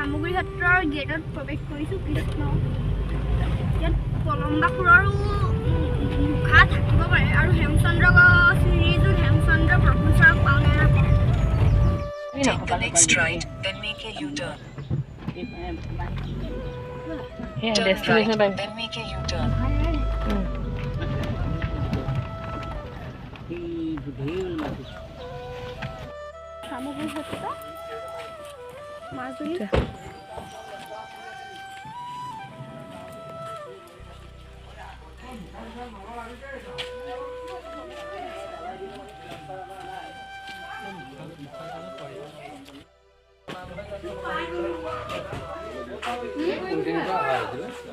সামগ্ৰী ক্ষেত্ৰৰ গেটত প্ৰৱেশ কৰিছোঁ। কৃষ্ণ ইয়াত কলম্বাসুৰৰো মুখা থাকিব পাৰে আৰু হেমচন্দ্ৰ চিৰিজত হেমচন্দ্ৰ প্ৰভুচৰক পাওনে নাপাওঁ। Take the next right, then make a U-turn. Turn right, then make a U-turn. সামগ্ৰী ক্ষেত্ৰ মাজুলী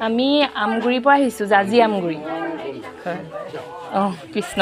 আমি আমগুৰিৰ পৰা আহিছোঁ, জাজি আমগুৰি। কৃষ্ণ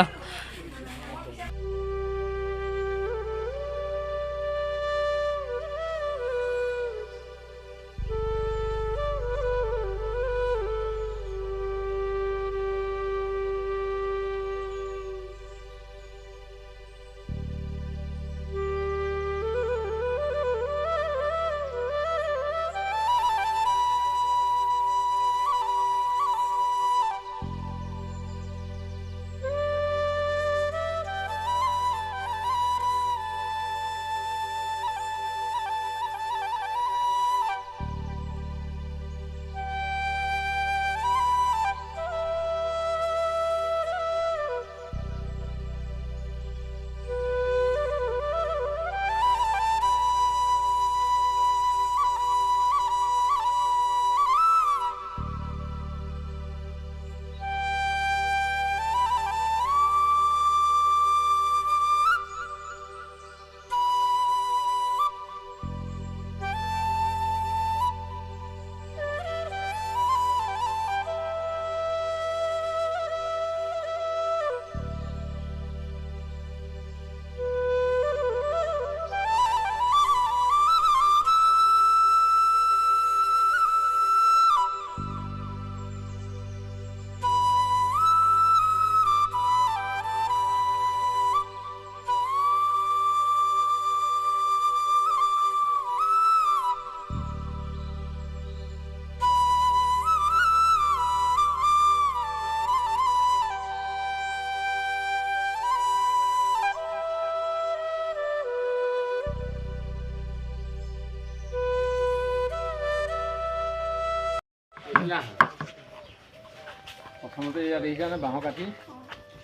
প্ৰথমতে ইয়াত দেখিছা নে বাঁহ কাটি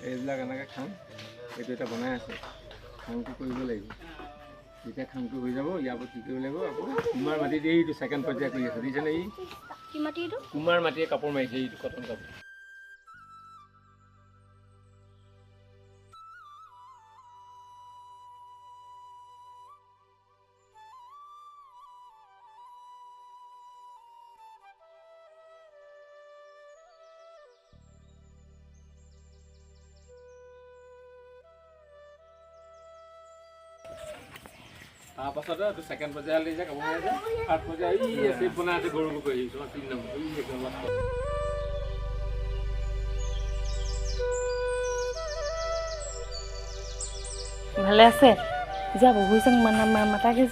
এইবিলাক এনেকৈ খাং এইটো এটা বনাই আছে খাংটো কৰিব লাগিব যেতিয়া খাংটো হৈ যাব ইয়াৰ পৰা কি কৰিব লাগিব আকৌ কুমাৰ মাটি দিয়ে এইটো ছেকেণ্ড পৰ্যায় কৰি আছে দেখিছেনে এই কি মাটি এইটো কুমাৰ মাটিয়ে কাপোৰ মাৰিছে এইটো কটন কাপোৰ তাৰপাছতে এইটো ছেকেণ্ড পৰ্যায় লৈ যায় কাপোৰ মাৰি আছে থাৰ্ড পৰ্যায় এই চেপ বনাই আছে গৰু কৰি আহিছোঁ 3 নম্বৰ এই একদম লাষ্টত ভালে আছে যাব বুজিছাং মাতাকে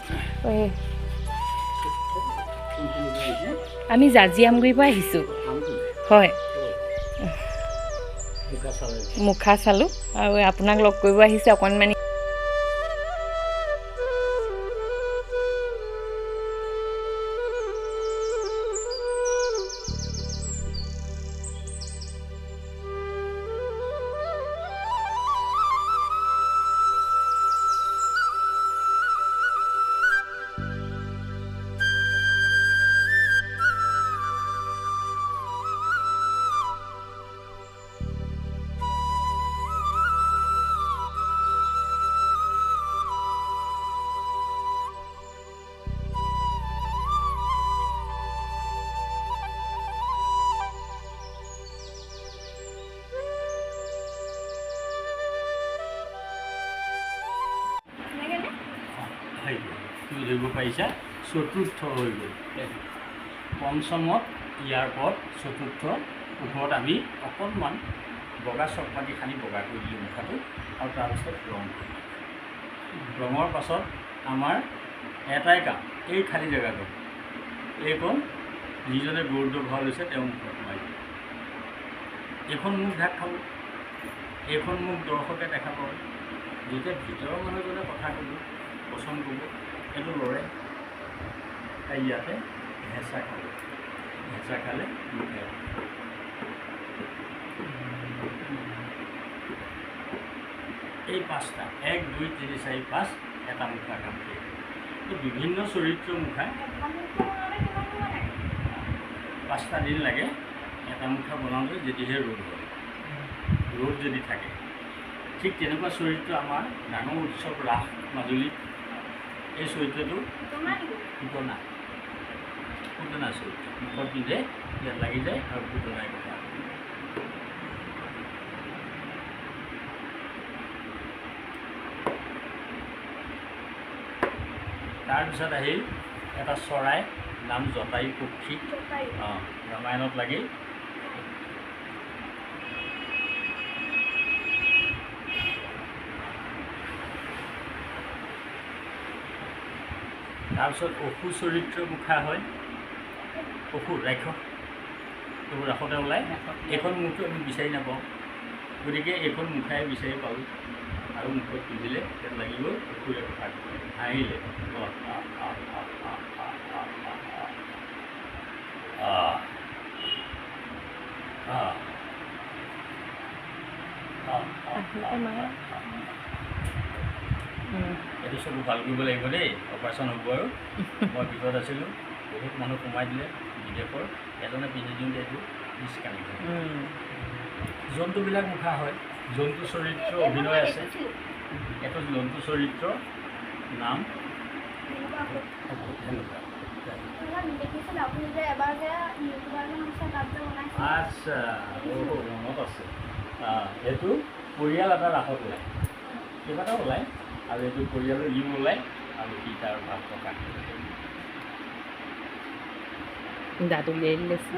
আমি জাজি আমগুৰিৰ পৰা আহিছোঁ হয় মুখা চালোঁ আৰু আপোনাক লগ কৰিব আহিছে অকণমানি ধৰিব পাৰিছা চতুৰ্থ হৈ গ'ল পঞ্চমত ইয়াৰ পৰত চতুৰ্থ ওপৰত আমি অকণমান বগা চকমাটি খানি বগা কৰি দিলোঁ মুখাটো আৰু তাৰপিছত ৰং ৰঙৰ পাছত আমাৰ এটাই কাম এই খালী জেগাটো এইকণ যিজনে গৰুটো ঘৰ লৈছে তেওঁ মুখত সোমাই দিব। এইখন মুখ ঢাক খাব, এইখন মুখ দৰ্শকে দেখা পাব। যেতিয়া ভিতৰৰ মানুহজনে কথা ক'ব, পচন্দ কৰিব, সেইটো লৰে তাই ইয়াতে হেঁচা খাব, হেঁচা খালে মুখে এই 5টা 1 2 3 4 5 এটা মুখা কাম দিয়ে। বিভিন্ন চৰিত্ৰ মুখা 5টা দিন লাগে এটা মুখা বনাওঁতে, যদিহে ৰ'দ হয়, ৰ'দ যদি থাকে। ঠিক তেনেকুৱা চৰিত্ৰ আমাৰ ডাঙৰ উৎসৱ ৰাস মাজুলীত এই চৰিত্ৰটো পুতনা চৰিত্ৰ, মুখত পিন্ধে ইয়াত লাগি যায় আৰু পুতনাই কথা। তাৰপিছত আহিল এটা চৰাই নাম জটায়ু পক্ষী, ৰামায়ণত লাগি। তাৰপিছত অসুৰ চৰিত্ৰ মুখা হয়, অসুৰ ৰাক্ষস, এইবোৰ ৰাসতে ওলায়। এইখন মুখটো আমি বিচাৰি নাপাওঁ, গতিকে এইখন মুখাই বিচাৰি পালোঁ আৰু মুখত পিন্ধিলে ইয়াত লাগিব অসুৰে কথা হাঁহিলে এইটো চকু ভাল কৰিব লাগিব দেই, অপাৰেশ্যন হ'ব। আৰু মই ভিতৰত আছিলোঁ, বহুত মানুহ সোমাই দিলে বিদেশৰ, এজনে পিন্ধি দিওঁতে এইটো ডিছকাউণ্ট কৰে। জন্তুবিলাক মুখা হয়, জন্তু চৰিত্ৰ অভিনয় আছে। এইটো জন্তু চৰিত্ৰ নাম আচ্ছা, মনত আছে। এইটো পৰিয়াল এটা ৰাসত ওলায়, কেইবাটাও ওলায়, আৰু এইটো পৰিয়ালৰ ইও ওলায় আৰু সি তাৰ ভাৱ প্ৰকাশ কৰে। দাঁত উলিয়াই লৈছে।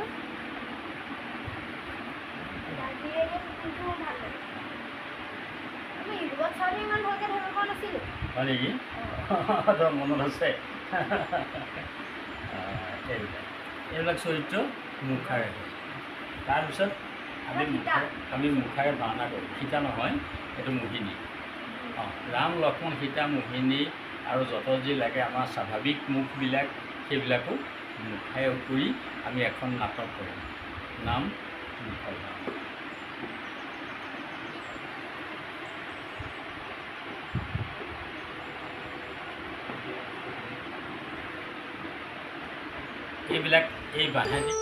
হয় নেকি? তোৰ মনত আছে? এইবিলাক চৰিত্ৰ মুখাৰে হয়। তাৰপিছত আমি মুখাৰে ভাওনা কৰোঁ। সীতা নহয়, এইটো মোহিনী। ৰাম লক্ষ্মণ সীতা মোহিনী আৰু যত যি লাগে আমাৰ স্বাভাৱিক মুখবিলাক, সেইবিলাকো মুখাৰে কৰি আমি এখন নাটক কৰোঁ, নাম মুখৰ ভাওনা। এইবিলাক এই বাঁহেদি